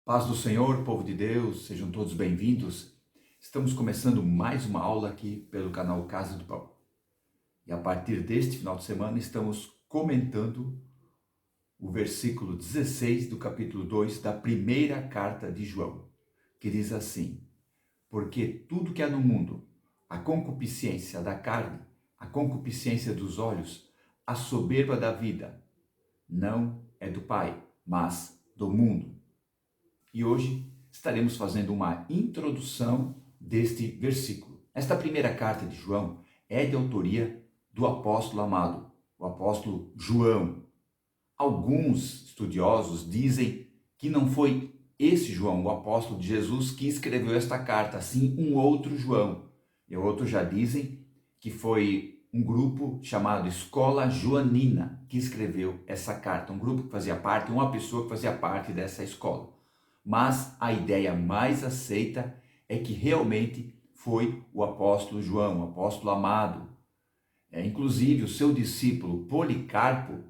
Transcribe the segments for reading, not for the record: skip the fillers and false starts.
Paz do Senhor, povo de Deus, sejam todos bem-vindos. Estamos começando mais uma aula aqui pelo canal Casa do Pão. E a partir deste final de semana estamos comentando o versículo 16 do capítulo 2 da primeira carta de João, que diz assim: Porque tudo que há no mundo, a concupiscência da carne, a concupiscência dos olhos, a soberba da vida, não é do Pai, mas do mundo. E hoje estaremos fazendo uma introdução deste versículo. Esta primeira carta de João é de autoria do apóstolo amado, o apóstolo João. Alguns estudiosos dizem que não foi esse João, o apóstolo de Jesus, que escreveu esta carta, sim um outro João. E outros já dizem que foi um grupo chamado Escola Joanina que escreveu essa carta, um grupo que fazia parte, uma pessoa que fazia parte dessa escola. Mas a ideia mais aceita é que realmente foi o apóstolo João, o apóstolo amado. Inclusive, o seu discípulo Policarpo,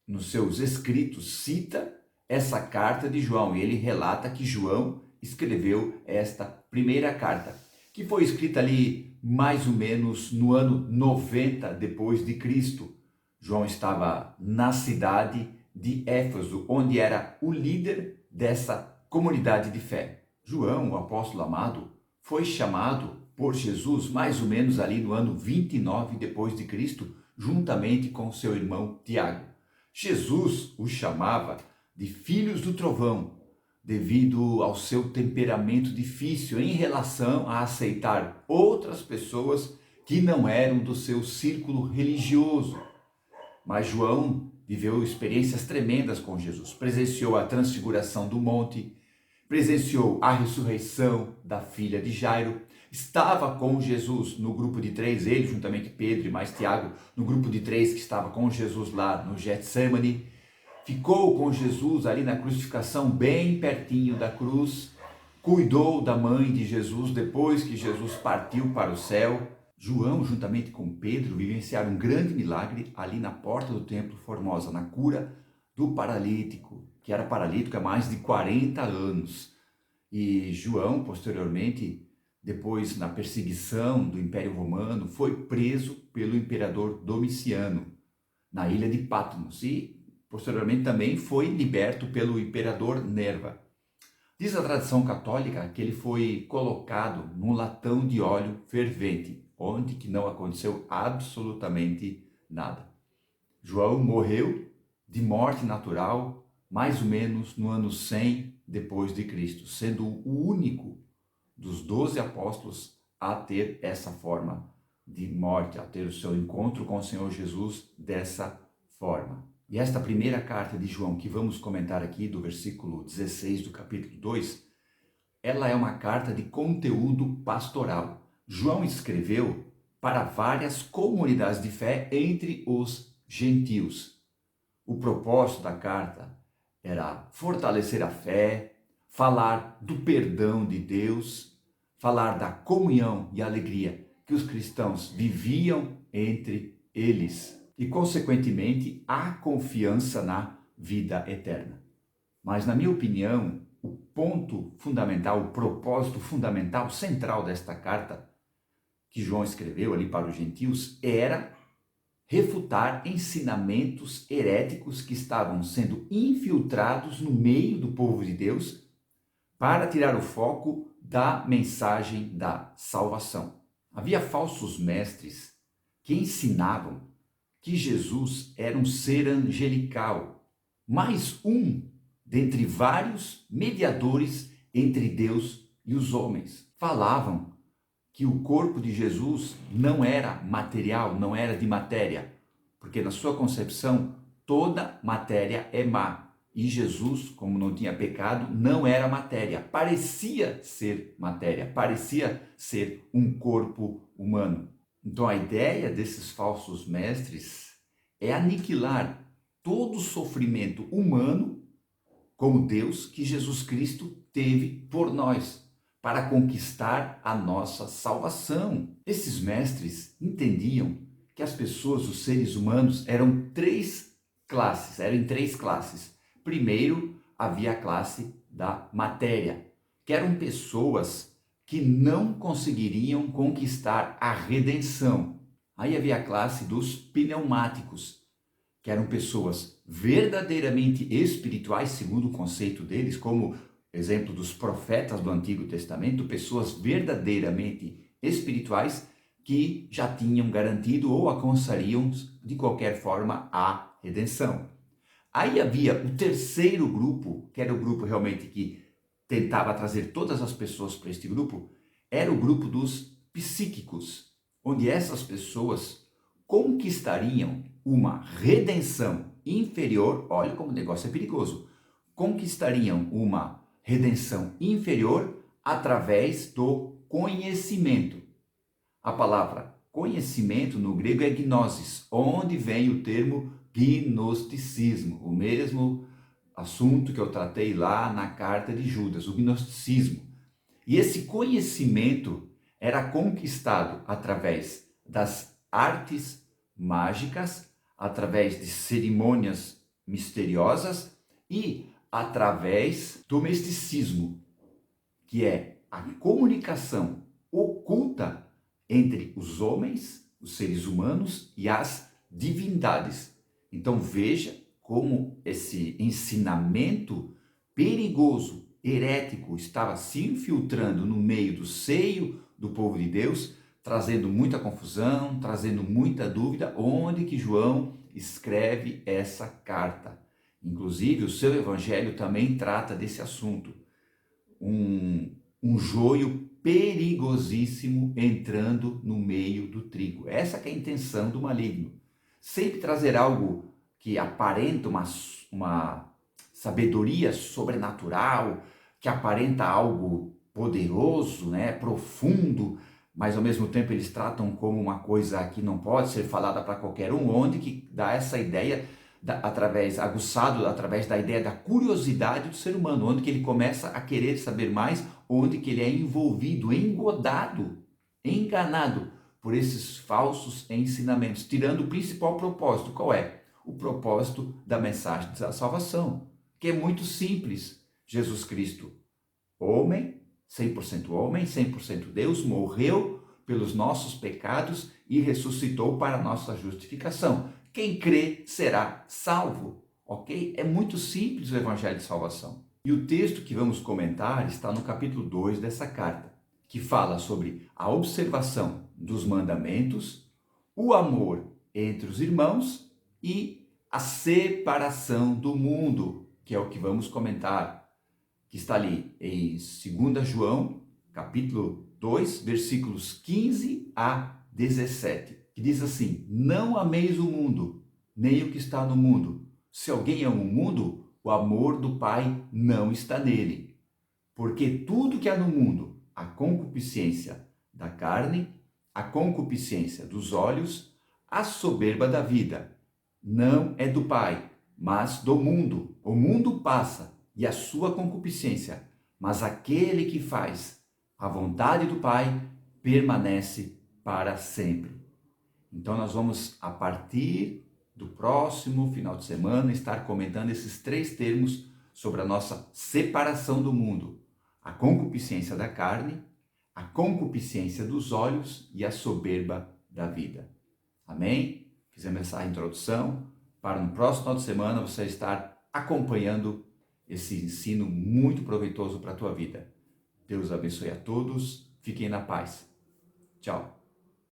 nos seus escritos, cita essa carta de João. E ele relata que João escreveu esta primeira carta, que foi escrita ali mais ou menos no ano 90 depois de Cristo. João estava na cidade de Éfeso, onde era o líder dessa comunidade de fé. João, o apóstolo amado, foi chamado por Jesus mais ou menos ali no ano 29 depois de Cristo, juntamente com seu irmão Tiago. Jesus os chamava de filhos do trovão, devido ao seu temperamento difícil em relação a aceitar outras pessoas que não eram do seu círculo religioso. Mas João viveu experiências tremendas com Jesus, presenciou a transfiguração do monte, presenciou a ressurreição da filha de Jairo, estava com Jesus no grupo de três, ele juntamente Pedro e mais Tiago, no grupo de três que estava com Jesus lá no Getsemane, ficou com Jesus ali na crucificação, bem pertinho da cruz, cuidou da mãe de Jesus depois que Jesus partiu para o céu. João, juntamente com Pedro, vivenciaram um grande milagre ali na porta do Templo Formosa, na cura do paralítico, que era paralítico há mais de 40 anos. E João, posteriormente, depois na perseguição do Império Romano, foi preso pelo imperador Domiciano, na ilha de Patmos, e posteriormente também foi liberto pelo imperador Nerva. Diz a tradição católica que ele foi colocado num latão de óleo fervente, onde que não aconteceu absolutamente nada. João morreu de morte natural mais ou menos no ano 100 depois de Cristo, sendo o único dos 12 apóstolos a ter essa forma de morte, a ter o seu encontro com o Senhor Jesus dessa forma. E esta primeira carta de João, que vamos comentar aqui, do versículo 16 do capítulo 2, ela é uma carta de conteúdo pastoral. João escreveu para várias comunidades de fé entre os gentios. O propósito da carta era fortalecer a fé, falar do perdão de Deus, falar da comunhão e alegria que os cristãos viviam entre eles e, consequentemente, a confiança na vida eterna. Mas, na minha opinião, o ponto fundamental, o propósito fundamental, central desta carta que João escreveu ali para os gentios era refutar ensinamentos heréticos que estavam sendo infiltrados no meio do povo de Deus para tirar o foco da mensagem da salvação. Havia falsos mestres que ensinavam que Jesus era um ser angelical, mais um dentre vários mediadores entre Deus e os homens. Falavam que o corpo de Jesus não era material, não era de matéria, porque na sua concepção toda matéria é má. E Jesus, como não tinha pecado, não era matéria, parecia ser matéria, parecia ser um corpo humano. Então a ideia desses falsos mestres é aniquilar todo o sofrimento humano como Deus que Jesus Cristo teve por nós, para conquistar a nossa salvação. Esses mestres entendiam que as pessoas, os seres humanos, eram em três classes. Primeiro, havia a classe da matéria, que eram pessoas que não conseguiriam conquistar a redenção. Aí havia a classe dos pneumáticos, que eram pessoas verdadeiramente espirituais, segundo o conceito deles, como exemplo dos profetas do Antigo Testamento, pessoas verdadeiramente espirituais que já tinham garantido ou alcançariam de qualquer forma a redenção. Aí havia o terceiro grupo, que era o grupo realmente que tentava trazer todas as pessoas para este grupo, era o grupo dos psíquicos, onde essas pessoas conquistariam uma redenção inferior. Olha como o negócio é perigoso. Conquistariam uma redenção inferior através do conhecimento. A palavra conhecimento no grego é gnosis, onde vem o termo gnosticismo, o mesmo assunto que eu tratei lá na carta de Judas, o gnosticismo. E esse conhecimento era conquistado através das artes mágicas, através de cerimônias misteriosas e através do misticismo, que é a comunicação oculta entre os homens, os seres humanos e as divindades. Então veja como esse ensinamento perigoso, herético, estava se infiltrando no meio do seio do povo de Deus, trazendo muita confusão, trazendo muita dúvida, onde que João escreve essa carta. Inclusive, o seu evangelho também trata desse assunto. Um joio perigosíssimo entrando no meio do trigo. Essa que é a intenção do maligno. Sempre trazer algo que aparenta uma sabedoria sobrenatural, que aparenta algo poderoso, né, profundo, mas ao mesmo tempo eles tratam como uma coisa que não pode ser falada para qualquer um, onde que dá essa ideia aguçado através da ideia da curiosidade do ser humano, onde que ele começa a querer saber mais, onde que ele é envolvido, engodado, enganado por esses falsos ensinamentos, tirando o principal propósito. Qual é? O propósito da mensagem da salvação, que é muito simples. Jesus Cristo, homem, 100% Deus, morreu pelos nossos pecados e ressuscitou para a nossa justificação. Quem crê será salvo, ok? É muito simples o Evangelho de Salvação. E o texto que vamos comentar está no capítulo 2 dessa carta, que fala sobre a observação dos mandamentos, o amor entre os irmãos e a separação do mundo, que é o que vamos comentar, que está ali em 2 João, capítulo 2, versículos 15 a 17, que diz assim: não ameis o mundo, nem o que está no mundo. Se alguém ama o mundo, o amor do Pai não está nele. Porque tudo que há no mundo, a concupiscência da carne, a concupiscência dos olhos, a soberba da vida, não é do Pai, mas do mundo. O mundo passa e a sua concupiscência, mas aquele que faz a vontade do Pai permanece para sempre. Então nós vamos, a partir do próximo final de semana, estar comentando esses três termos sobre a nossa separação do mundo: a concupiscência da carne, a concupiscência dos olhos e a soberba da vida. Amém? Fizemos essa introdução para no próximo final de semana você estar acompanhando esse ensino muito proveitoso para a tua vida. Deus abençoe a todos. Fiquem na paz. Tchau.